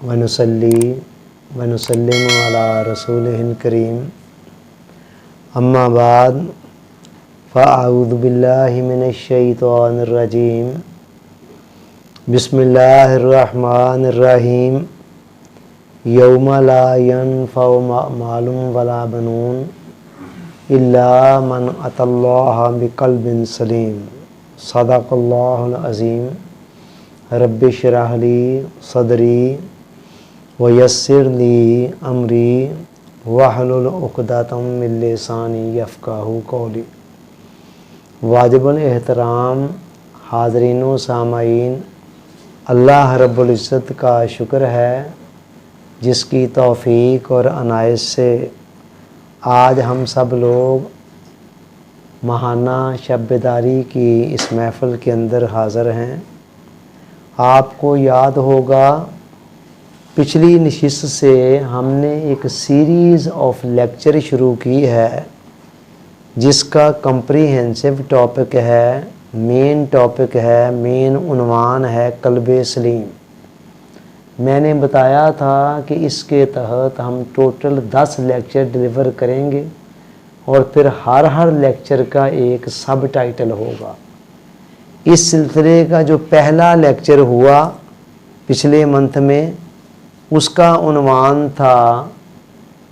वनुसल्ली वनुसल्लिमु अला रसूलिहिल करीम अम्मा बाद फ़अऊज़ु बिल्लाहि मिनश शैतानिर रजीम बिस्मिल्लाहिर रहमानिर रहीम यौमा ला यनफ़उ मालुम वला बनून इल्ला मन अतल्लाह बिक़ल्बिन सलीम सदक़ल्लाहुल अज़ीम रब्बि इश्रह ली सदरी वयस्सिर ली अमरी वहलुल उक़दतम मिन लिसानी यफ़क़हू क़ौली। वाजिबुल एहतराम हाज़रीन व सामाईन, अल्लाह रब्बुल इज़्ज़त का शुक्र है जिसकी तौफ़ीक़ और अनायत से आज हम सब लोग माहाना शब बेदारी की इस महफ़िल के अंदर हाज़िर हैं। आपको याद होगा पिछली नशिस्त से हमने एक सीरीज़ ऑफ लेक्चर शुरू की है जिसका कंप्रीहेंसिव टॉपिक है, मेन टॉपिक है, मेन उन्वान है क़ल्बे सलीम। मैंने बताया था कि इसके तहत हम टोटल 10 लेक्चर डिलीवर करेंगे और फिर हर लेक्चर का एक सब टाइटल होगा। इस सिलसिले का जो पहला लेक्चर हुआ पिछले मंथ में, उसका उन्वान था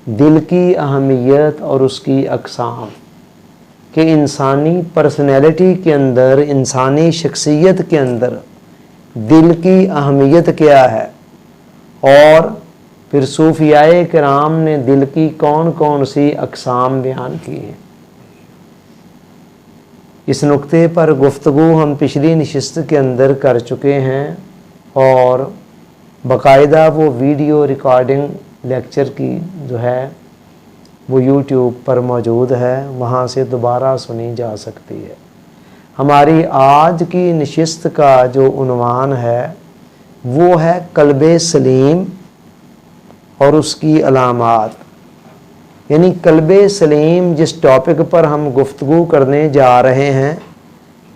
दिल की अहमियत और उसकी अक़साम, कि इंसानी पर्सनैलिटी के अंदर, इंसानी शख्सियत के अंदर दिल की अहमियत क्या है, और फिर सूफियाए किराम ने दिल की कौन कौन सी अक़साम बयान की हैं। इस नुक्ते पर गुफ्तगू हम पिछली नशिस्त के अंदर कर चुके हैं और बाकायदा वो वीडियो रिकॉर्डिंग लेक्चर की जो है वो यूट्यूब पर मौजूद है, वहाँ से दोबारा सुनी जा सकती है। हमारी आज की नशिस्त का जो उन्वान है वो है क़ल्बे सलीम और उसकी अलामात। यानी क़ल्बे सलीम जिस टॉपिक पर हम गुफ्तगू करने जा रहे हैं,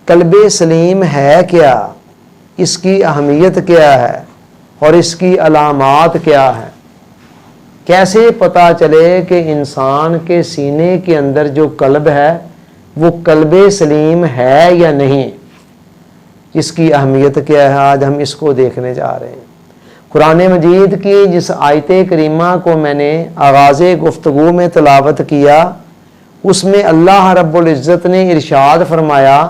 क़ल्बे सलीम है क्या, इसकी अहमियत क्या है और इसकी अलामात क्या है। कैसे पता चले कि इंसान के सीने के अंदर जो क़ल्ब है वो क़ल्बे सलीम है या नहीं, इसकी अहमियत क्या है, आज हम इसको देखने जा रहे हैं। कुरान मजीद की जिस आयत करीमा को मैंने आगाज़े गुफ्तगू में तिलावत किया, उसमें अल्लाह रब्बुल इज़्ज़त ने इरशाद फरमाया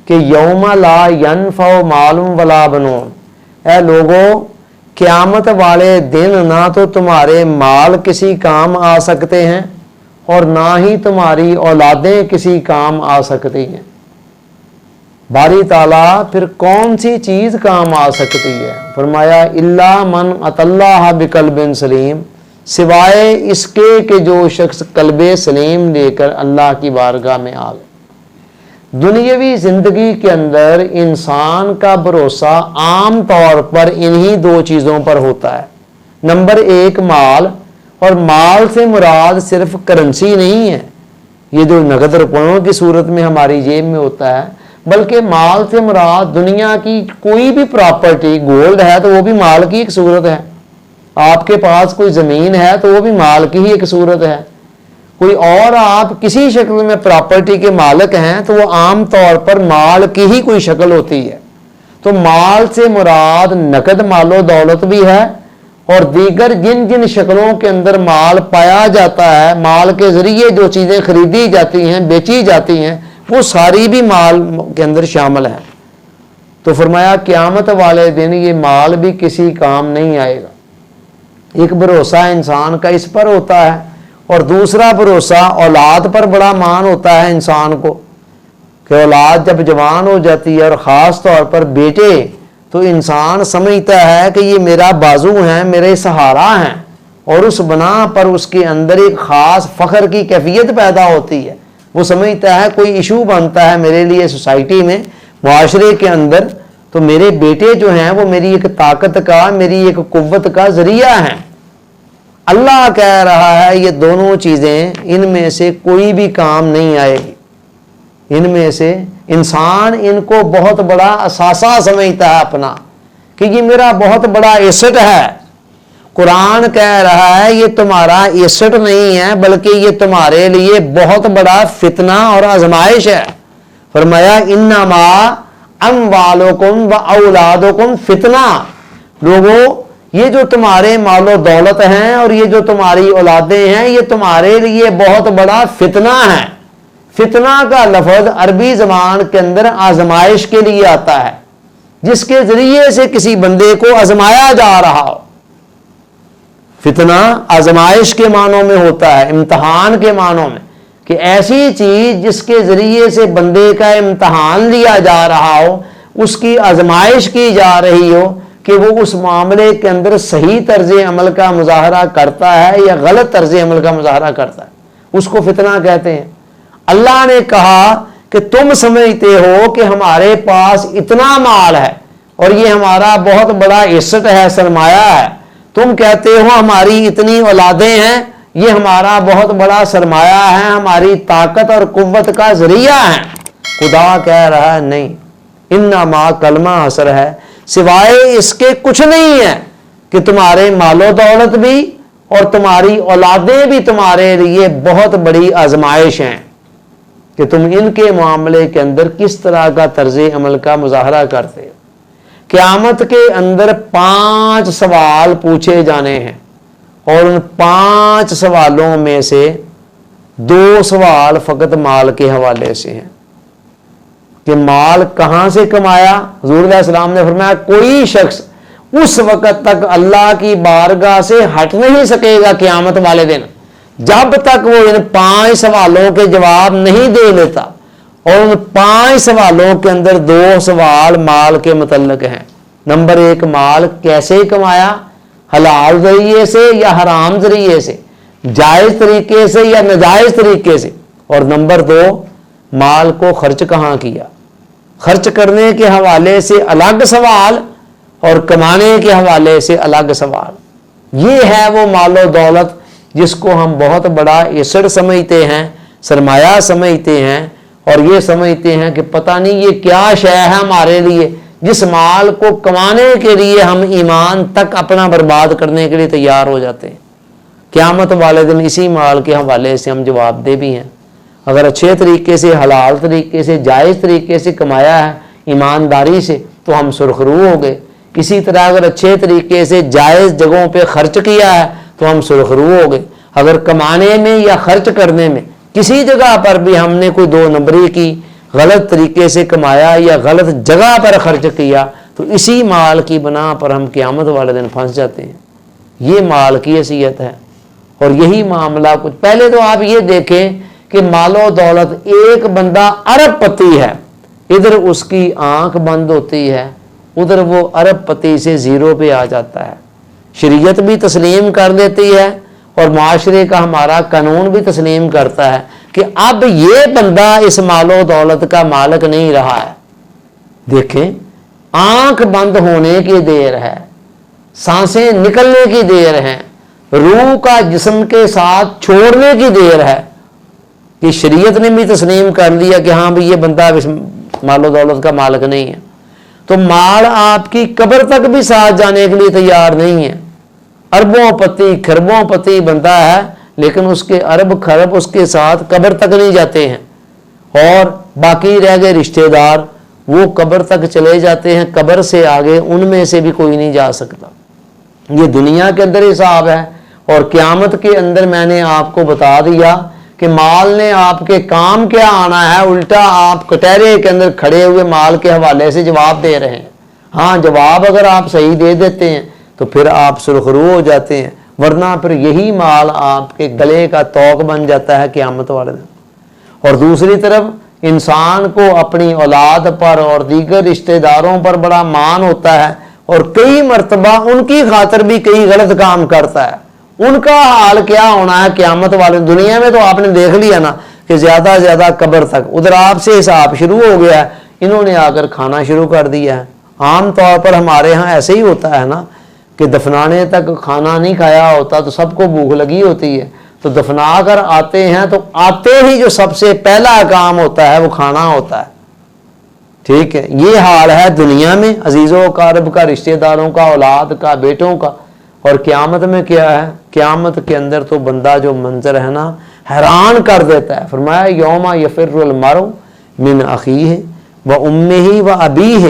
कि यौमा ला यनफ़उ मालुम वला बनून, ऐ लोगों क़यामत वाले दिन ना तो तुम्हारे माल किसी काम आ सकते हैं और ना ही तुम्हारी औलादें किसी काम आ सकती हैं। बारी ताला फिर कौन सी चीज़ काम आ सकती है? फरमाया इल्ला मन अतल्लाह बिक़ल्बिन सलीम, सिवाय इसके कि जो शख्स क़ल्बे सलीम लेकर अल्लाह की बारगाह में आ गए। दुनियावी ज़िंदगी के अंदर इंसान का भरोसा आम तौर पर इन्हीं 2 चीज़ों पर होता है। नंबर 1 माल, और माल से मुराद सिर्फ करेंसी नहीं है, ये जो नगद रुपयों की सूरत में हमारी जेब में होता है, बल्कि माल से मुराद दुनिया की कोई भी प्रॉपर्टी, गोल्ड है तो वो भी माल की एक सूरत है, आपके पास कोई ज़मीन है तो वो भी माल की ही एक सूरत है, कोई और आप किसी शक्ल में प्रॉपर्टी के मालिक हैं तो वो आम तौर पर माल की ही कोई शक्ल होती है। तो माल से मुराद नकद मालो दौलत भी है और दीगर जिन जिन शक्लों के अंदर माल पाया जाता है, माल के ज़रिए जो चीज़ें खरीदी जाती हैं, बेची जाती हैं, वो सारी भी माल के अंदर शामिल है। तो फरमाया क़यामत वाले दिन ये माल भी किसी काम नहीं आएगा। एक भरोसा इंसान का इस पर होता है और दूसरा भरोसा औलाद पर बड़ा मान होता है इंसान को, कि औलाद जब जवान हो जाती है और ख़ास तौर पर बेटे, तो इंसान समझता है कि ये मेरा बाजू हैं, मेरे सहारा हैं, और उस बना पर उसके अंदर एक ख़ास फ़ख्र की कैफियत पैदा होती है। वो समझता है कोई इशू बनता है मेरे लिए सोसाइटी में, मुआशरे के अंदर, तो मेरे बेटे जो हैं वो मेरी एक ताकत का, मेरी एक कुव्वत का ज़रिया हैं। अल्लाह कह रहा है ये दोनों चीज़ें, इनमें से कोई भी काम नहीं आएगी। इनमें से इंसान इनको बहुत बड़ा असासा समझता है अपना, कि ये मेरा बहुत बड़ा एसेट है। कुरान कह रहा है ये तुम्हारा एसेट नहीं है, बल्कि ये तुम्हारे लिए बहुत बड़ा फितना और आजमाइश है। फरमाया इन्नमा अम्वालुकुम व औलादुकुम फितना, लोगों ये जो तुम्हारे मालो दौलत हैं और ये जो तुम्हारी औलादें हैं, ये तुम्हारे लिए बहुत बड़ा फितना है। फितना का लफ्ज अरबी ज़बान के अंदर आजमाइश के लिए आता है, जिसके जरिए से किसी बंदे को आजमाया जा रहा हो। फितना आजमाइश के मानों में होता है, इम्तहान के मानों में, कि ऐसी चीज जिसके जरिए से बंदे का इम्तहान लिया जा रहा हो, उसकी आजमाइश की जा रही हो कि वो उस मामले के अंदर सही तर्ज अमल का मुजाहरा करता है या गलत तर्ज अमल का मुजाहरा करता है, उसको फितना कहते हैं। अल्लाह ने कहा कि तुम समझते हो कि हमारे पास इतना माल है और ये हमारा बहुत बड़ा एसेट है, सरमाया है। तुम कहते हो हमारी इतनी औलादें हैं, ये हमारा बहुत बड़ा सरमाया है, हमारी ताकत और कुव्वत का जरिया है। खुदा कह रहा है नहीं, इन्नमा कलमा असर है, सिवाय इसके कुछ नहीं है कि तुम्हारे मालो दौलत भी और तुम्हारी औलादें भी तुम्हारे लिए बहुत बड़ी आजमाइश हैं कि तुम इनके मामले के अंदर किस तरह का तर्ज अमल का मुजाहरा करते हो। क़यामत के अंदर 5 सवाल पूछे जाने हैं और उन 5 सवालों में से 2 सवाल फकत माल के हवाले से हैं कि माल कहाँ से कमाया। हुज़ूर अलैहिस्सलाम ने फरमाया कोई शख्स उस वक़्त तक अल्लाह की बारगाह से हट नहीं सकेगा क़यामत वाले दिन, जब तक वो इन 5 सवालों के जवाब नहीं दे लेता। और उन 5 सवालों के अंदर 2 सवाल माल के मुतल्लिक हैं। नंबर 1, माल कैसे कमाया, हलाल जरिए से या हराम जरिए से, जायज़ तरीके से या नाजायज़ तरीके से। और नंबर 2, माल को खर्च कहाँ किया। खर्च करने के हवाले से अलग सवाल और कमाने के हवाले से अलग सवाल। ये है वो मालो दौलत जिसको हम बहुत बड़ा एसेट समझते हैं, सरमाया समझते हैं, और ये समझते हैं कि पता नहीं ये क्या शय है हमारे लिए, जिस माल को कमाने के लिए हम ईमान तक अपना बर्बाद करने के लिए तैयार हो जाते हैं। क़यामत वाले दिन इसी माल के हवाले से हम जवाबदेह भी हैं। अगर अच्छे तरीके से, हलाल तरीके से, जायज़ तरीके से कमाया है ईमानदारी से, तो हम सुरखरू हो गए। किसी तरह अगर अच्छे तरीके से जायज़ जगहों पे खर्च किया है तो हम सुरखरू हो गए। अगर कमाने में या खर्च करने में किसी जगह पर भी हमने कोई 2 नंबरी की, गलत तरीके से कमाया या गलत जगह पर खर्च किया, तो इसी माल की बना पर हम क़यामत वाले दिन फंस जाते हैं। ये माल की हैसियत है। और यही मामला कुछ पहले तो आप ये देखें कि मालो दौलत, एक बंदा अरबपति है, इधर उसकी आंख बंद होती है, उधर वो अरबपति से 0 पे आ जाता है। शरीयत भी तस्लीम कर देती है और माशरे का हमारा कानून भी तस्लीम करता है कि अब ये बंदा इस मालो दौलत का मालिक नहीं रहा है। देखें, आंख बंद होने की देर है, सांसें निकलने की देर है, रूह का जिस्म के साथ छोड़ने की देर है कि शरीयत ने भी तस्लीम कर लिया कि हाँ भाई ये बंदा इस मालो दौलत का मालिक नहीं है। तो माल आपकी कब्र तक भी साथ जाने के लिए तैयार नहीं है। अरबों पति खरबों पति बंदा है, लेकिन उसके अरब खरब उसके साथ कब्र तक नहीं जाते हैं। और बाकी रह गए रिश्तेदार, वो कब्र तक चले जाते हैं, कब्र से आगे उनमें से भी कोई नहीं जा सकता। ये दुनिया के अंदर हिसाब है। और क़यामत के अंदर मैंने आपको बता दिया कि माल ने आपके काम क्या आना है, उल्टा आप कटहरे के अंदर खड़े हुए माल के हवाले से जवाब दे रहे हैं। हाँ, जवाब अगर आप सही दे देते हैं तो फिर आप सुरखरू हो जाते हैं, वरना फिर यही माल आपके गले का तोक बन जाता है क़यामत वाले दिन। और दूसरी तरफ इंसान को अपनी औलाद पर और दीगर रिश्तेदारों पर बड़ा मान होता है और कई मर्तबा उनकी खातिर भी कई गलत काम करता है। उनका हाल क्या होना है क़यामत वाले दुनिया में तो आपने देख लिया ना कि ज़्यादा से ज़्यादा कब्र तक, उधर आपसे हिसाब शुरू हो गया है, इन्होंने आकर खाना शुरू कर दिया है। आम तौर पर हमारे यहाँ ऐसे ही होता है ना कि दफनाने तक खाना नहीं खाया होता तो सबको भूख लगी होती है, तो दफना कर आते हैं तो आते ही जो सबसे पहला काम होता है वो खाना होता है। ठीक है, ये हाल है दुनिया में अजीज़ों कारब का, रिश्तेदारों का, औलाद का, बेटों का। और क़यामत में क्या है? क़यामत के अंदर तो बंदा जो मंजर है ना, हैरान कर देता है। फरमाया यौमा यफिर्रुल मरउ मिन अखीह व उम्मिही व अबीह,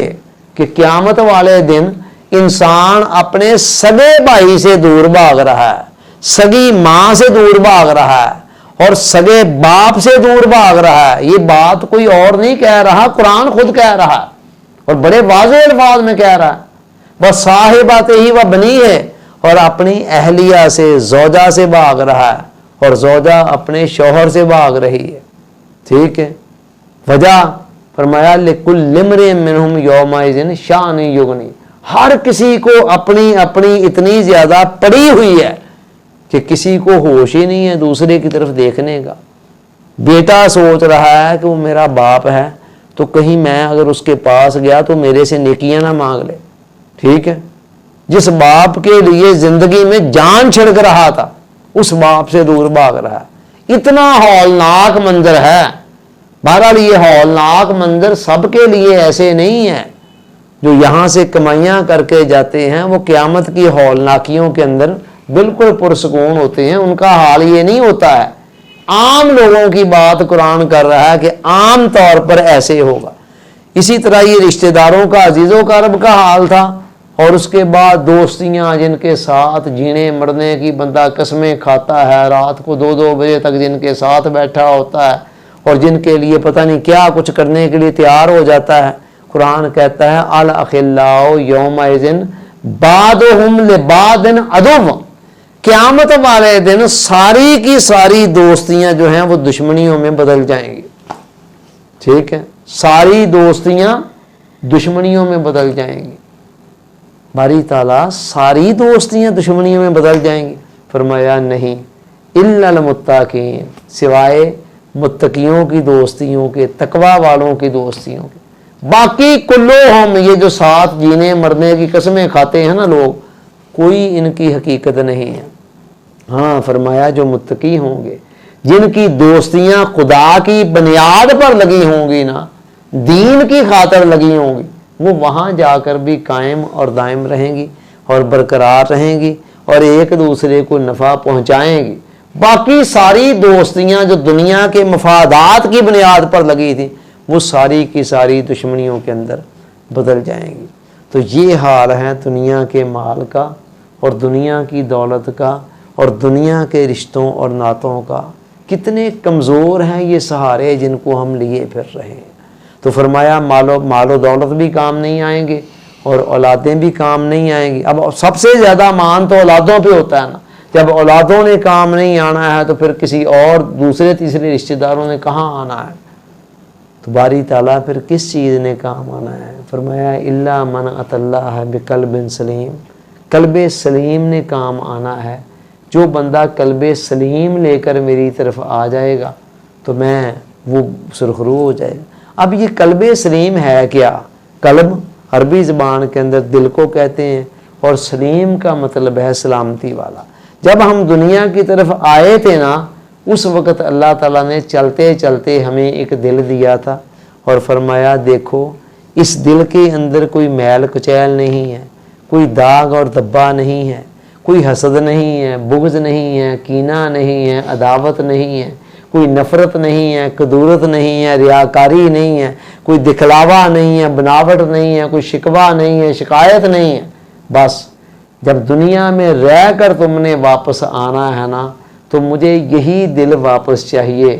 कि क़यामत वाले दिन इंसान अपने सगे भाई से दूर भाग रहा है, सगी माँ से दूर भाग रहा है और सगे बाप से दूर भाग रहा है। ये बात कोई और नहीं कह रहा, कुरान खुद कह रहा है और बड़े वाज़ेह अल्फाज में कह रहा है। वह साहिबाते ही वह बनी है, और अपनी अहलिया से, ज़ौजा से भाग रहा है और ज़ौजा अपने शौहर से भाग रही है। ठीक है, वजह फरमाया लिकुल्लि इम्रिइन मिनहुम यौमइज़िन शान युगनी, हर किसी को अपनी अपनी इतनी ज़्यादा पड़ी हुई है कि किसी को होश ही नहीं है दूसरे की तरफ देखने का। बेटा सोच रहा है कि वो मेरा बाप है, तो कहीं मैं अगर उसके पास गया तो मेरे से नेकियां ना मांग ले। ठीक है, जिस बाप के लिए जिंदगी में जान छिड़क रहा था, उस बाप से दूर भाग रहा है। इतना हौलनाक मंजर है। बहरहाल ये हौलनाक मंजर सबके लिए ऐसे नहीं है। जो यहाँ से कमाइयाँ करके जाते हैं वो क़यामत की हौलनाकियों के अंदर बिल्कुल पुरसकून होते हैं, उनका हाल ये नहीं होता है। आम लोगों की बात कुरान कर रहा है कि आम तौर पर ऐसे होगा। इसी तरह ये रिश्तेदारों का, अजीज़ों कारब का हाल था। और उसके बाद दोस्तियाँ, जिनके साथ जीने मरने की बंदा कस्में खाता है, रात को 2-2 बजे तक जिनके साथ बैठा होता है और जिनके लिए पता नहीं क्या कुछ करने के लिए तैयार हो जाता है। कुरान कहता है अल अखिल्लाउ यौमइज़िन बादुहुम लिबादिन अदुव्व, क़यामत वाले दिन सारी की सारी दोस्तियां जो हैं वो दुश्मनियों में बदल जाएंगी। ठीक है, सारी दोस्तियां दुश्मनियों में बदल जाएंगी। बारी ताला सारी दोस्तियां दुश्मनियों में बदल जाएंगी। फरमाया नहीं, इल्लल मुत्तकीन, सिवाय मुत्तकियों की दोस्तियों के, तकवा वालों की दोस्तियों के। बाकी कुल्लो हम, ये जो साथ जीने मरने की कसमें खाते हैं ना लोग, कोई इनकी हकीकत नहीं है। हाँ, फरमाया जो मुत्तकी होंगे, जिनकी दोस्तियां खुदा की बुनियाद पर लगी होंगी ना, दीन की खातर लगी होंगी, वो वहाँ जाकर भी कायम और दायम रहेंगी और बरकरार रहेंगी और एक दूसरे को नफ़ा पहुँचाएंगी। बाकी सारी दोस्तियां जो दुनिया के मफादात की बुनियाद पर लगी थी, वो सारी की सारी दुश्मनियों के अंदर बदल जाएंगी। तो ये हाल है दुनिया के माल का और दुनिया की दौलत का और दुनिया के रिश्तों और नातों का। कितने कमज़ोर हैं ये सहारे जिनको हम लिए फिर रहे हैं। तो फरमाया मालो दौलत भी काम नहीं आएंगे और औलादें भी काम नहीं आएंगी। अब सबसे ज़्यादा मान तो औलादों पे होता है ना। जब औलादों ने काम नहीं आना है तो फिर किसी और दूसरे तीसरे रिश्तेदारों ने कहाँ आना है? तो बारी ताला फिर किस चीज़ ने काम आना है? फरमाया इल्ला मन अतल्लाह बिक़ल्बिन सलीम, कल्बे सलीम ने काम आना है। जो बंदा कल्बे सलीम लेकर मेरी तरफ आ जाएगा तो मैं वो सुरखरू हो जाएगा। अब ये कल्बे सलीम है क्या? कल्ब अरबी ज़बान के अंदर दिल को कहते हैं और सलीम का मतलब है सलामती वाला। जब हम दुनिया की तरफ आए थे ना, उस वक़्त अल्लाह ताला ने चलते चलते हमें एक दिल दिया था और फरमाया देखो इस दिल के अंदर कोई मैल कुचैल नहीं है, कोई दाग और धब्बा नहीं है, कोई हसद नहीं है, बुग़्ज़ नहीं है, कीना नहीं है, अदावत नहीं है, कोई नफ़रत नहीं है, कदूरत नहीं है, रियाकारी नहीं है, कोई दिखलावा नहीं है, बनावट नहीं है, कोई शिकवा नहीं है, शिकायत नहीं है। बस जब दुनिया में रह कर तुमने वापस आना है ना, तो मुझे यही दिल वापस चाहिए,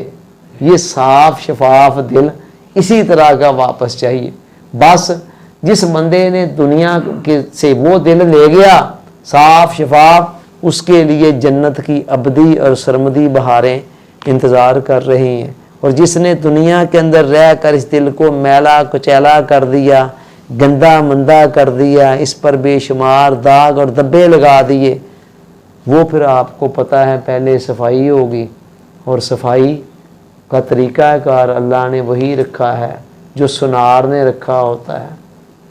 ये साफ शफाफ दिल इसी तरह का वापस चाहिए। बस जिस बंदे ने दुनिया के से वो दिल ले गया साफ शफाफ, उसके लिए जन्नत की अबदी और सरमदी बहारें इंतज़ार कर रही हैं। और जिसने दुनिया के अंदर रह कर इस दिल को मैला कुचैला कर दिया, गंदा मंदा कर दिया, इस पर बेशुमार दाग और धब्बे लगा दिए, वो फिर आपको पता है पहले सफाई होगी। और सफाई का तरीक़ाकार अल्लाह ने वही रखा है जो सुनार ने रखा होता है।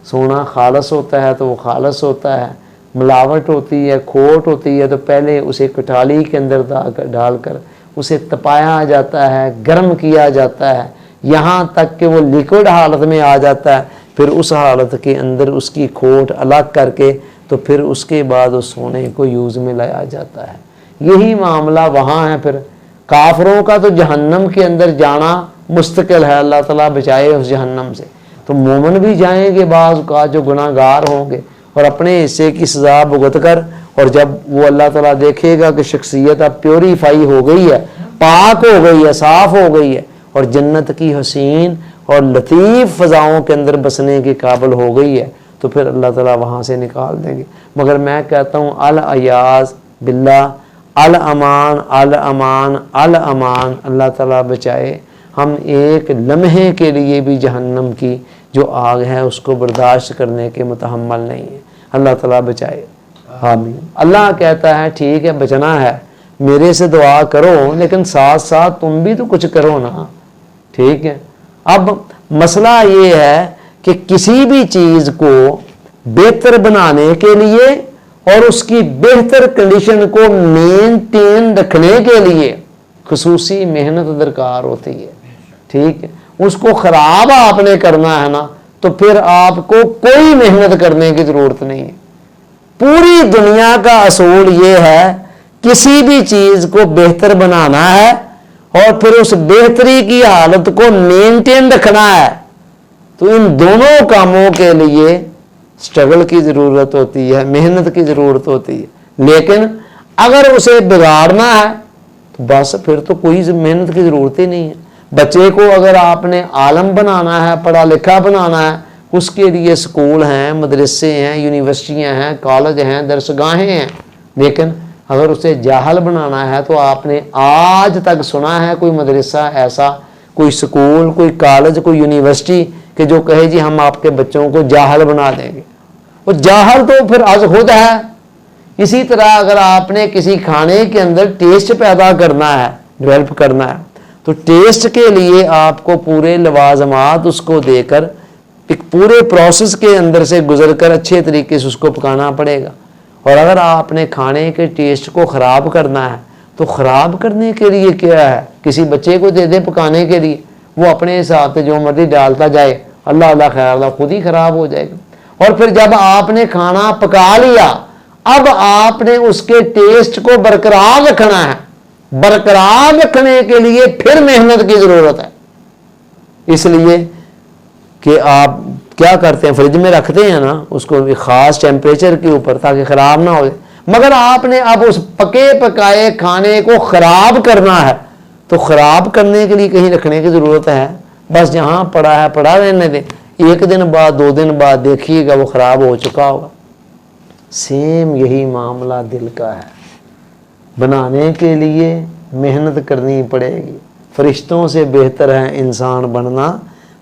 सोना खालस होता है तो वो खालस होता है, मिलावट होती है, खोट होती है तो पहले उसे कटाली के अंदर डालकर उसे तपाया जाता है, गर्म किया जाता है। यहाँ तक कि वो लिक्विड हालत में आ जाता है, फिर उस हालत के अंदर उसकी खोट अलग करके तो फिर उसके बाद उस सोने को यूज़ में लाया जाता है। यही मामला वहाँ है। फिर काफरों का तो जहन्नम के अंदर जाना मुस्तकिल है, अल्लाह ताला बचाए उस जहन्नम से। तो मोमिन भी जाएंगे बाज़ का जो गुनाहगार होंगे और अपने हिस्से की सज़ा भुगत कर, और जब वो अल्लाह ताला देखेगा कि शख्सियत अब प्योरीफाई हो गई है, पाक हो गई है, साफ़ हो गई है और जन्नत की हसीन और लतीफ़ फ़ज़ाओं के अंदर बसने के काबिल हो गई है, तो फिर अल्लाह ताला वहाँ से निकाल देंगे। मगर मैं कहता हूँ अल अयाज़ बिल्लाह, अल अमान अल अमान अल अमान, अल्लाह ताला बचाए। हम एक लम्हे के लिए भी जहन्नम की जो आग है उसको बर्दाश्त करने के मुतहम्मल नहीं है। अल्लाह ताला बचाए, आमीन। अल्लाह कहता है ठीक है बचना है, मेरे से दुआ करो, लेकिन साथ साथ तुम भी तो कुछ करो ना, ठीक है। अब मसला ये है कि किसी भी चीज़ को बेहतर बनाने के लिए और उसकी बेहतर कंडीशन को मेंटेन रखने के लिए खुसूसी मेहनत दरकार होती है, ठीक है। उसको ख़राब आपने करना है ना, तो फिर आपको कोई मेहनत करने की ज़रूरत नहीं है। पूरी दुनिया का असूल ये है, किसी भी चीज़ को बेहतर बनाना है और फिर उस बेहतरी की हालत को मेंटेन रखना है, तो इन दोनों कामों के लिए स्ट्रगल की ज़रूरत होती है, मेहनत की ज़रूरत होती है। लेकिन अगर उसे बिगाड़ना है तो बस फिर तो कोई मेहनत की ज़रूरत ही नहीं है। बच्चे को अगर आपने आलम बनाना है, पढ़ा लिखा बनाना है, उसके लिए स्कूल हैं, मदरसे हैं, यूनिवर्सिटियां हैं, कॉलेज हैं, दरसगाहें हैं। लेकिन अगर उसे जाहल बनाना है तो आपने आज तक सुना है कोई मदरसा ऐसा, कोई स्कूल, कोई कॉलेज, कोई यूनिवर्सिटी कि जो कहे जी हम आपके बच्चों को जाहल बना देंगे? वो जाहल तो फिर आज खुद है। इसी तरह अगर आपने किसी खाने के अंदर टेस्ट पैदा करना है, डेवलप करना है, तो टेस्ट के लिए आपको पूरे लवाजमात उसको देकर एक पूरे प्रोसेस के अंदर से गुजर कर अच्छे तरीके से उसको पकाना पड़ेगा। और अगर आपने खाने के टेस्ट को ख़राब करना है तो ख़राब करने के लिए क्या है, किसी बच्चे को दे दे पकाने के लिए, वो अपने हिसाब से जो मर्जी डालता जाए, अल्लाह अल्लाह खैर खुद ही ख़राब हो जाएगा। और फिर जब आपने खाना पका लिया, अब आपने उसके टेस्ट को बरकरार रखना है। बरकरार रखने के लिए फिर मेहनत की ज़रूरत है। इसलिए कि आप क्या करते हैं, फ्रिज में रखते हैं ना उसको एक ख़ास टेम्परेचर के ऊपर ताकि ख़राब ना हो। मगर आपने अब उस पके पकाए खाने को ख़राब करना है तो ख़राब करने के लिए कहीं रखने की ज़रूरत है? बस जहाँ पड़ा है पड़ा रहने दें, एक दिन बाद 2 दिन बाद देखिएगा वो ख़राब हो चुका होगा। सेम यही मामला दिल का है। बनाने के लिए मेहनत करनी पड़ेगी। फरिश्तों से बेहतर है इंसान बनना,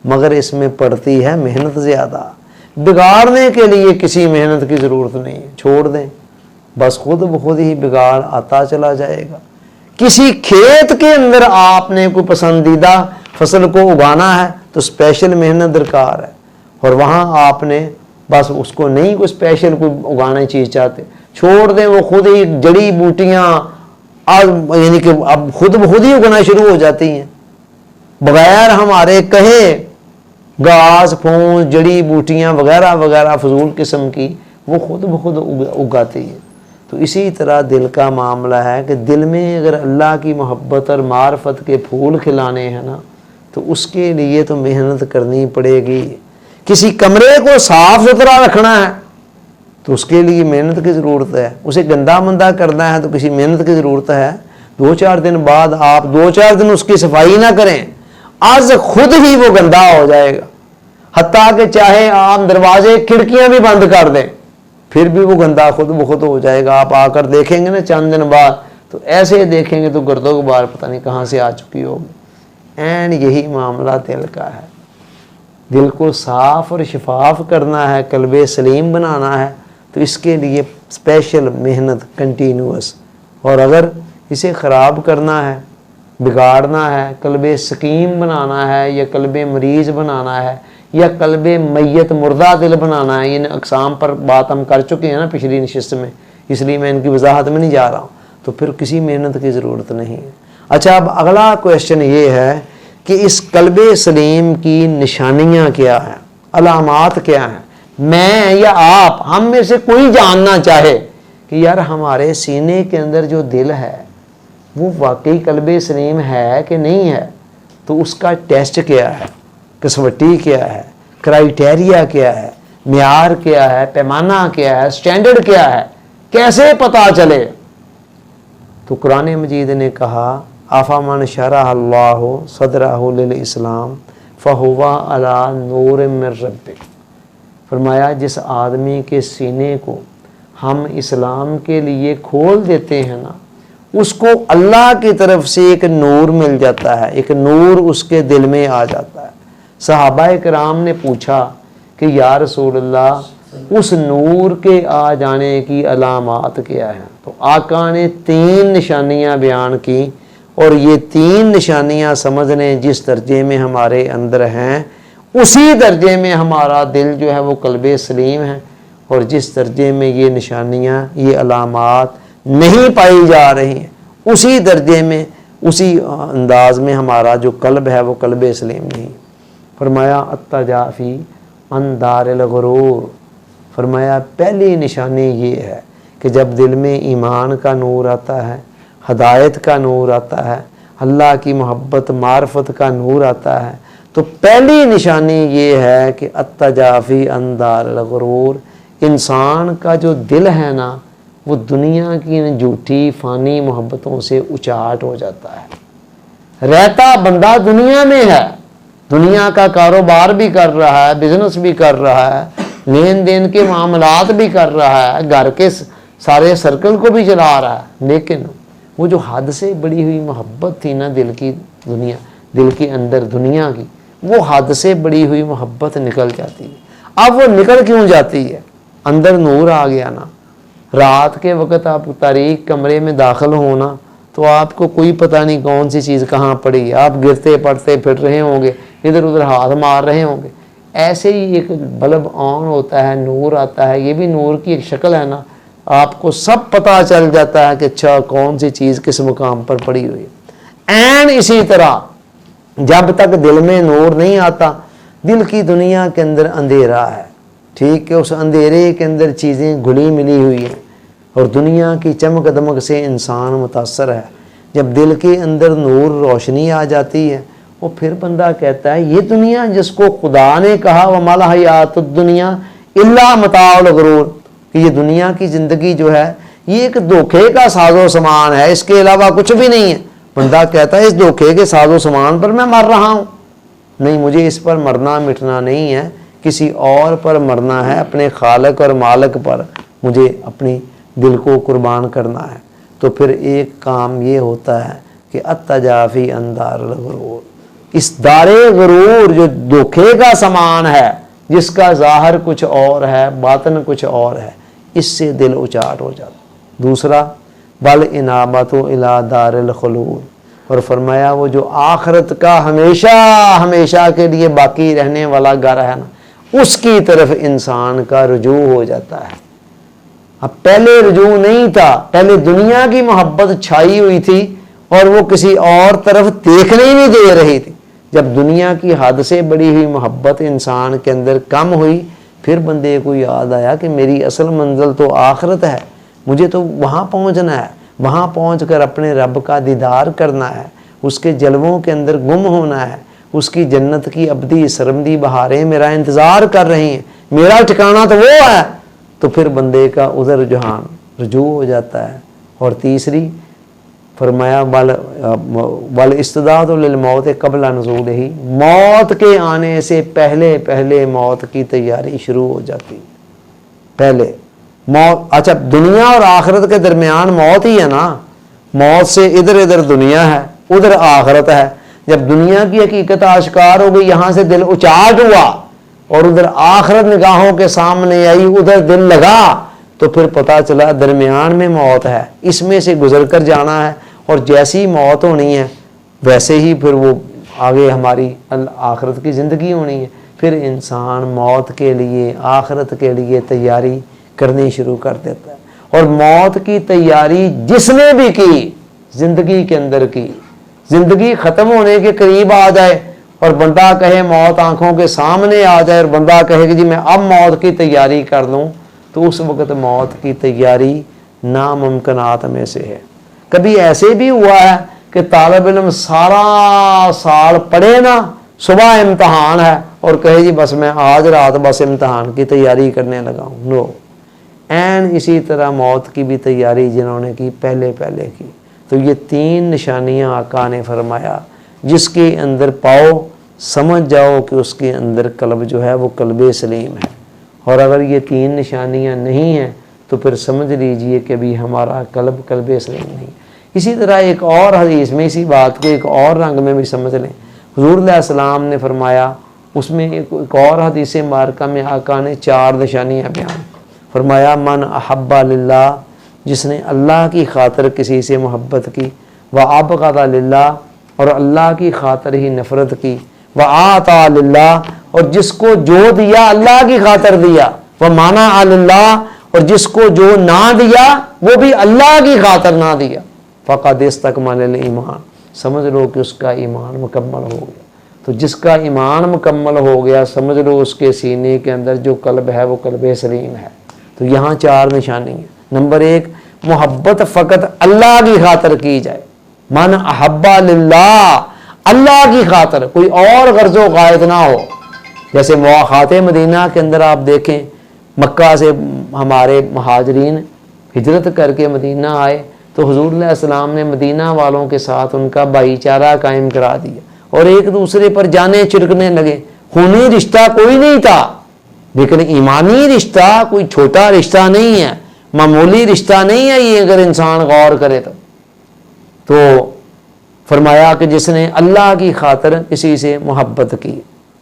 मगर इसमें पड़ती है मेहनत ज़्यादा। बिगाड़ने के लिए किसी मेहनत की ज़रूरत नहीं है, छोड़ दें, बस खुद ब खुद ही बिगाड़ आता चला जाएगा। किसी खेत के अंदर आपने कोई पसंदीदा फसल को उगाना है तो स्पेशल मेहनत दरकार है, और वहाँ आपने बस उसको नहीं कोई स्पेशल कोई उगाना चीज़ चाहते, छोड़ दें, वो खुद ही जड़ी बूटियाँ यानी कि अब खुद ब खुद ही उगना शुरू हो जाती हैं बगैर हमारे कहे। घास फूस जड़ी बूटियाँ वगैरह वगैरह फजूल किस्म की वो खुद ब खुद उगाती है। तो इसी तरह दिल का मामला है कि दिल में अगर अल्लाह की मोहब्बत और मार्फत के फूल खिलाने हैं ना, तो उसके लिए तो मेहनत करनी पड़ेगी। किसी कमरे को साफ़ सुथरा रखना है तो उसके लिए मेहनत की ज़रूरत है। उसे गंदा मंदा करना है तो किसी मेहनत की ज़रूरत है। 2-4 दिन बाद आप 2-4 दिन उसकी सफाई ना करें, आज खुद ही वो गंदा हो जाएगा। हत्ता कि चाहे आप दरवाजे खिड़कियां भी बंद कर दें, फिर भी वो गंदा खुद ब खुद हो जाएगा। आप आकर देखेंगे ना चंद दिन बाद, तो ऐसे देखेंगे तो गर्दों गुबार पता नहीं कहाँ से आ चुकी होगी। एंड यही मामला दिल का है। दिल को साफ़ और शफाफ करना है, कल्बे सलीम बनाना है, तो इसके लिए स्पेशल मेहनत कंटिन्यूअस। और अगर इसे ख़राब करना है, बिगाड़ना है, कल्बे सकीम बनाना है, या कल्बे मरीज़ बनाना है, या कल्बे मैयत मुर्दा दिल बनाना है, इन अक़साम पर बात हम कर चुके हैं ना पिछली नशिस्त में, इसलिए मैं इनकी वजाहत में नहीं जा रहा हूँ। तो फिर किसी मेहनत की ज़रूरत नहीं है। अच्छा, अब अगला क्वेश्चन ये है کہ اس قلب سلیم کی نشانیاں کیا ہیں، علامات کیا ہیں۔ میں یا آپ، ہم میں سے کوئی جاننا چاہے کہ یار ہمارے سینے کے اندر جو دل ہے وہ واقعی قلب سلیم ہے کہ نہیں ہے، تو اس کا ٹیسٹ کیا ہے، کسوٹی کیا ہے، کرائیٹیریا کیا ہے، معیار کیا ہے، پیمانہ کیا ہے، سٹینڈرڈ کیا ہے، کیسے پتہ چلے؟ تو قرآن مجید نے کہا افمن شرح اللہ صدرہ للاسلام فہو علی نور من ربہ، فرمایا جس آدمی کے سینے کو ہم اسلام کے لیے کھول دیتے ہیں نا، اس کو اللہ کی طرف سے ایک نور مل جاتا ہے، ایک نور اس کے دل میں آ جاتا ہے۔ صحابہ کرام نے پوچھا کہ یا رسول اللہ اس نور کے آ جانے کی علامات کیا ہیں؟ تو آقا نے 3 نشانیاں بیان کی، اور یہ 3 نشانیاں سمجھنے جس درجے میں ہمارے اندر ہیں اسی درجے میں ہمارا دل جو ہے وہ قلب سلیم ہے، اور جس درجے میں یہ نشانیاں، یہ علامات نہیں پائی جا رہی ہیں، اسی درجے میں، اسی انداز میں ہمارا جو قلب ہے وہ قلب سلیم نہیں۔ فرمایا التجافی عن دار الغرور، فرمایا پہلی نشانی یہ ہے کہ جب دل میں ایمان کا نور آتا ہے، ہدایت کا نور آتا ہے، اللہ کی محبت معرفت کا نور آتا ہے، تو پہلی نشانی یہ ہے کہ التجافی عن دار الغرور، انسان کا جو دل ہے نا وہ دنیا کی جھوٹی فانی محبتوں سے اچاٹ ہو جاتا ہے۔ رہتا بندہ دنیا میں ہے، دنیا کا کاروبار بھی کر رہا ہے، بزنس بھی کر رہا ہے، لین دین کے معاملات بھی کر رہا ہے، گھر کے سارے سرکل کو بھی چلا رہا ہے، لیکن وہ جو حد سے بڑی ہوئی محبت تھی نا دل کی، دنیا، دل کے اندر دنیا کی، وہ حد سے بڑی ہوئی محبت نکل جاتی ہے۔ اب وہ نکل کیوں جاتی ہے؟ اندر نور آ گیا نا۔ رات کے وقت آپ تاریک کمرے میں داخل ہونا تو آپ کو کوئی پتہ نہیں کون سی چیز کہاں پڑی ہے، آپ گرتے پڑتے پھر رہے ہوں گے، ادھر ادھر ہاتھ مار رہے ہوں گے۔ ایسے ہی ایک بلب آن ہوتا ہے، نور آتا ہے، یہ بھی نور کی ایک شکل ہے نا، آپ کو سب پتہ چل جاتا ہے کہ اچھا کون سی چیز کس مقام پر پڑی ہوئی ہے۔ این اسی طرح جب تک دل میں نور نہیں آتا، دل کی دنیا کے اندر اندھیرا ہے، ٹھیک ہے، اس اندھیرے کے اندر چیزیں گھلی ملی ہوئی ہیں، اور دنیا کی چمک دمک سے انسان متاثر ہے۔ جب دل کے اندر نور روشنی آ جاتی ہے، وہ پھر بندہ کہتا ہے یہ دنیا جس کو خدا نے کہا وَمَا الْحَيَاةُ الدُّنْيَا إِلَّا مَتَاعُ الْغُرُورِ، کہ یہ دنیا کی زندگی جو ہے یہ ایک دھوکے کا ساز و سامان ہے، اس کے علاوہ کچھ بھی نہیں ہے۔ بندہ کہتا ہے اس دھوکے کے ساز و سامان پر میں مر رہا ہوں، نہیں، مجھے اس پر مرنا مٹنا نہیں ہے، کسی اور پر مرنا ہے، اپنے خالق اور مالک پر مجھے اپنی دل کو قربان کرنا ہے۔ تو پھر ایک کام یہ ہوتا ہے کہ التجافی عن دار الغرور، اس دار غرور جو دھوکے کا سامان ہے، جس کا ظاہر کچھ اور ہے باطن کچھ اور ہے، اس سے دل اچاٹ ہو جاتا۔ دوسرا بل انابت الی دار الخلود، اور فرمایا وہ جو آخرت کا ہمیشہ ہمیشہ کے لیے باقی رہنے والا گھر ہے نا، اس کی طرف انسان کا رجوع ہو جاتا ہے۔ اب پہلے رجوع نہیں تھا، پہلے دنیا کی محبت چھائی ہوئی تھی اور وہ کسی اور طرف دیکھنے ہی نہیں دے رہی تھی۔ جب دنیا کی حد سے بڑی ہوئی محبت انسان کے اندر کم ہوئی، پھر بندے کو یاد آیا کہ میری اصل منزل تو آخرت ہے، مجھے تو وہاں پہنچنا ہے، وہاں پہنچ کر اپنے رب کا دیدار کرنا ہے، اس کے جلووں کے اندر گم ہونا ہے، اس کی جنت کی ابدی سرمدی بہاریں میرا انتظار کر رہی ہیں، میرا ٹھکانہ تو وہ ہے۔ تو پھر بندے کا ادھر جہان رجوع ہو جاتا ہے۔ اور تیسری فرمایا والاستعداد للموت قبل نزولہ، موت کے آنے سے پہلے پہلے موت کی تیاری شروع ہو جاتی۔ پہلے موت، اچھا دنیا اور آخرت کے درمیان موت ہی ہے نا، موت سے ادھر ادھر دنیا ہے، ادھر آخرت ہے۔ جب دنیا کی حقیقت آشکار ہو گئی، یہاں سے دل اچاٹ ہوا اور ادھر آخرت نگاہوں کے سامنے آئی، ادھر دل لگا، تو پھر پتہ چلا درمیان میں موت ہے، اس میں سے گزر کر جانا ہے، اور جیسی موت ہونی ہے ویسے ہی پھر وہ آگے ہماری آخرت کی زندگی ہونی ہے۔ پھر انسان موت کے لیے، آخرت کے لیے تیاری کرنی شروع کر دیتا ہے۔ اور موت کی تیاری جس نے بھی کی، زندگی کے اندر کی، ज़िंदगी ख़त्म होने के करीब आ जाए और बंदा कहे मौत आंखों के सामने आ जाए और बंदा कहे कि जी मैं अब मौत की तैयारी कर लूँ, तो उस वक़्त मौत की तैयारी नामुमकिनात में से है। कभी ऐसे भी हुआ है कि तालिब इल्म सारा साल पढ़े ना, सुबह इम्तहान है और कहे जी बस मैं आज रात बस इम्तहान की तैयारी करने लगा हूँ। नो, एंड इसी तरह मौत की भी तैयारी जिन्होंने की पहले की। तो ये 3 निशानियाँ आका ने फरमाया, जिसके अंदर पाओ समझ जाओ कि उसके अंदर कल्ब जो है वो कल्ब सलीम है। और अगर ये 3 निशानियाँ नहीं हैं तो फिर समझ लीजिए कि भी हमारा कल्ब सलीम नहीं। इसी तरह एक और हदीस में इसी बात को एक और रंग में भी समझ लें। हुज़ूर अलैहिस्सलाम ने फरमाया, उसमें एक और हदीस मारका में आका ने 4 निशानियाँ बयान फरमाया, मन अहब्बा लिल्लाह, जिसने अल्लाह की खातिर किसी से मोहब्बत की, व अबग़दा लिल्लाह, और अल्लाह की खातिर ही नफ़रत की, व आता लिल्लाह, और जिसको जो दिया अल्लाह की खातिर दिया, व माना अल्लाह, और जिसको जो ना दिया वो भी अल्लाह की खातिर ना दिया, फ़क़द इस्तकमल ईमान, समझ लो कि उसका ईमान मुकम्मल हो गया। तो जिसका ईमान मुकम्मल हो गया समझ लो उसके सीने के अंदर जो कल्ब है वो कल्ब सलीम है। तो यहाँ 4 निशानी है। नंबर 1, मोहब्बत फ़कत अल्लाह की खातिर की जाए, मन अहब्बा लिल्लाह, अल्लाह की खातिर, कोई और गर्ज़ो गायद ना हो। जैसे मुआख़ात मदीना के अंदर आप देखें, मक्का से हमारे मुहाजिरीन हिजरत करके मदीना आए तो हुज़ूर अलैहिस्सलाम ने मदीना वालों के साथ उनका भाईचारा कायम करा दिया और एक दूसरे पर जाने छिड़कने लगे। खूनी रिश्ता कोई नहीं था, लेकिन ईमानी रिश्ता कोई छोटा रिश्ता नहीं है, मामूली रिश्ता नहीं है ये, अगर इंसान गौर करे तो फरमाया कि जिसने अल्लाह की खातिर किसी से मोहब्बत की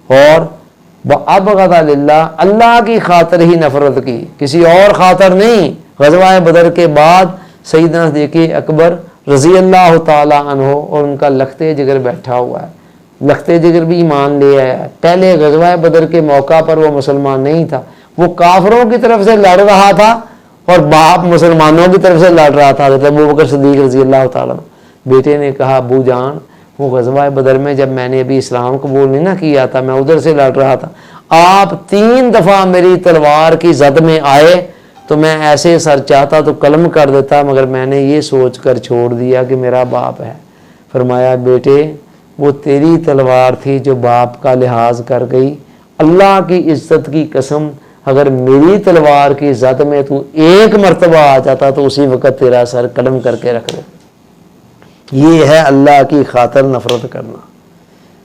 और अबग़दा लिल्लाह, अल्लाह की खातिर ही नफ़रत की, किसी और खातिर नहीं। ग़ज़वा बदर के बाद सैयदना सिद्दीक़ अकबर रज़ी अल्लाह ताला अन्हो और उनका लखते जिगर बैठा हुआ है, लखते जिगर भी ईमान ले आया है। पहले ग़ज़वा बदर के मौका पर वो मुसलमान नहीं था, वो काफिरों की तरफ से लड़ रहा था और बाप मुसलमानों की तरफ से लड़ रहा था। अबू बकर सिद्दीक़ रज़ी अल्लाह ताला। बेटे ने कहा, अबू जान, वो ग़ज़वा बदर में जब मैंने अभी इस्लाम कबूल नहीं ना किया था, मैं उधर से लड़ रहा था, आप 3 दफ़ा मेरी तलवार की जद में आए तो मैं ऐसे सर चाहता तो कलम कर देता, मगर मैंने ये सोच कर छोड़ दिया कि मेरा बाप है। फरमाया, बेटे वो तेरी तलवार थी जो बाप का लिहाज कर गई, अल्लाह की इज्जत की कसम, अगर मेरी तलवार की जद में तू एक मरतबा आ जाता तो उसी वक़्त तेरा सर कलम करके रख दे। ये है अल्लाह की खातिर नफ़रत करना।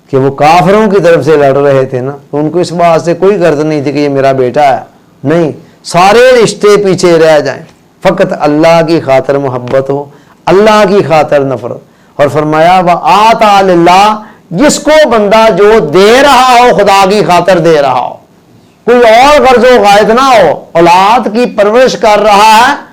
कि वो काफिरों की तरफ से लड़ रहे थे ना, तो उनको इस बात से कोई गर्ज नहीं थी कि ये मेरा बेटा है, नहीं, सारे रिश्ते पीछे रह जाएं, फ़कत अल्लाह की खातिर मोहब्बत हो, अल्लाह की खातिर नफ़रत। और फरमाया, व आता लिल्लाह, जिसको बंदा जो दे रहा हो खुदा की खातिर दे रहा हो, कोई और गर्जो गायद ना हो। औलाद की परवरिश कर रहा है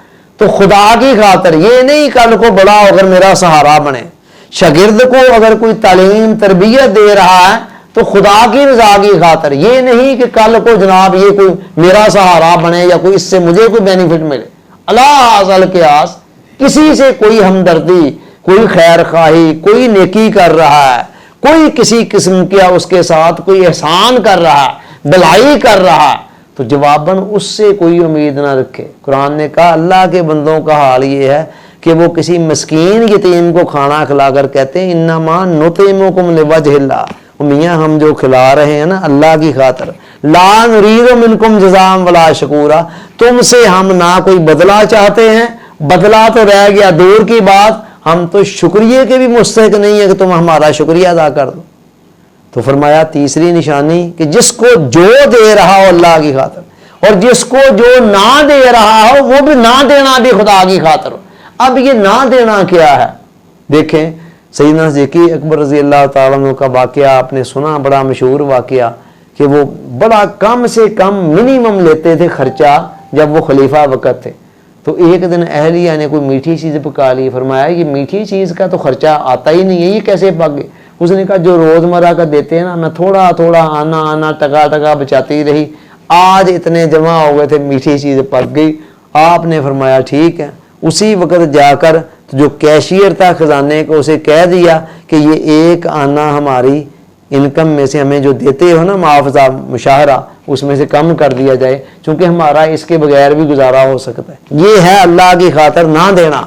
तो खुदा की खातिर, ये नहीं कल को बड़ा होकर मेरा सहारा बने। शागिर्द को अगर कोई तालीम तरबियत दे रहा है तो खुदा की रज़ा की खातिर, ये नहीं कि कल को जनाब ये कोई मेरा सहारा बने या कोई इससे मुझे कोई बेनिफिट मिले। अल्लाह अज़ल के आस, किसी से कोई हमदर्दी, कोई खैर खाही, कोई नेकी कर रहा है, कोई किसी किस्म का उसके साथ कोई एहसान कर रहा है, भलाई कर रहा है, तो जवाबन उससे कोई उम्मीद ना रखे। कुरान ने कहा अल्लाह के बंदों का हाल ये है कि वो किसी मस्कीन यतीम को खाना खिलाकर कहते हैं, इन्नमा नुतिमुकुम लिवजहिल्लाह, मियाँ हम जो खिला रहे हैं ना अल्लाह की खातिर, ला नुरीदु मिनकुम जज़ाअन वला शकूरा, तुमसे हम ना कोई बदला चाहते हैं, बदला तो रह गया दूर की बात, हम तो शुक्रिया के भी मुस्तहिक नहीं है कि तुम हमारा शुक्रिया अदा कर दो। तो फरमाया तीसरी निशानी कि जिसको जो दे रहा हो अल्लाह की खातिर, और जिसको जो ना दे रहा हो वो भी ना देना भी खुदा की खातिर। अब ये ना देना क्या है, देखें सैयदना सिद्दीक़ अकबर रज़ी अल्लाह ताला अन्हु का वाक़या आपने सुना, बड़ा मशहूर वाक़या, कि वो बड़ा कम से कम मिनिमम लेते थे खर्चा जब वो खलीफा वक़्त थे। तो एक दिन अहलिया ने कोई मीठी चीज़ पका ली, फरमाया ये मीठी चीज़ का तो खर्चा आता ही नहीं है, ये कैसे पक गई। उसने कहा जो रोज़मर्रा का देते हैं ना, मैं थोड़ा थोड़ा आना टका टका बचाती रही, आज इतने जमा हो गए थे, मीठी चीज़ पक गई। आपने फरमाया ठीक है। उसी वक़्त जाकर तो जो कैशियर था खजाने को, उसे कह दिया कि ये एक आना हमारी इनकम में से हमें जो देते हो ना मुआवजा मुशाहरा, उसमें से कम कर दिया जाए, क्योंकि हमारा इसके बगैर भी गुजारा हो सकता है। ये है अल्लाह की खातर ना देना।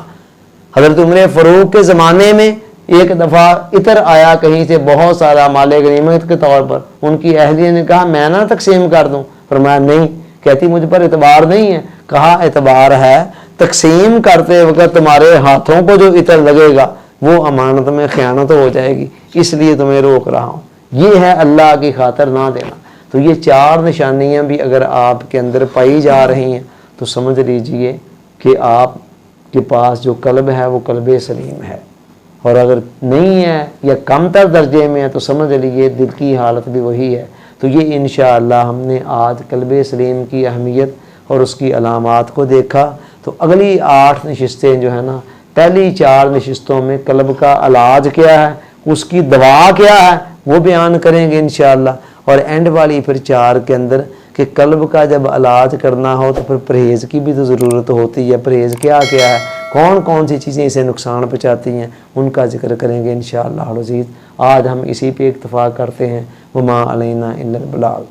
हज़रत उमर फ़ारूक के ज़माने में एक दफ़ा इतर आया कहीं से, बहुत सारा माले गनीमत के तौर पर। उनकी अहलिया ने कहा मैं ना तकसीम कर दूँ, फरमाया नहीं। कहती मुझ पर एतबार नहीं है। कहा एतबार है, तकसीम करते वक्त तुम्हारे हाथों को जो इतर लगेगा वो अमानत में ख़यानत हो जाएगी, इसलिए तुम्हें रोक रहा हूँ। ये है अल्लाह की खातर ना देना। तो ये 4 निशानियाँ भी अगर आपके अंदर पाई जा रही हैं तो समझ लीजिए कि आपके पास जो कल्ब है वो कल्ब सलीम है। और अगर नहीं है या कम तर दर्जे में है तो समझ लीजिए दिल की हालत भी वही है। तो ये इंशाअल्लाह हमने आज कल्ब सलीम की अहमियत और उसकी अलामात को देखा। तो अगली 8 नशिस्तें जो है ना, पहली 4 नशिस्तों में कल्ब का इलाज क्या है, उसकी दवा क्या है, वो बयान करेंगे इंशाअल्लाह। और एंड वाली फिर 4 के अंदर कि कल्ब का जब इलाज करना हो तो फिर परहेज़ की भी तो ज़रूरत होती है। परहेज़ क्या क्या है, कौन कौन सी चीज़ें इसे नुकसान पहुँचाती हैं, उनका जिक्र करेंगे इंशाअल्लाह अज़ीज़। आज हम इसी पे इक्तफ़ा करते हैं। वमा अलैना इल्लल बलाग।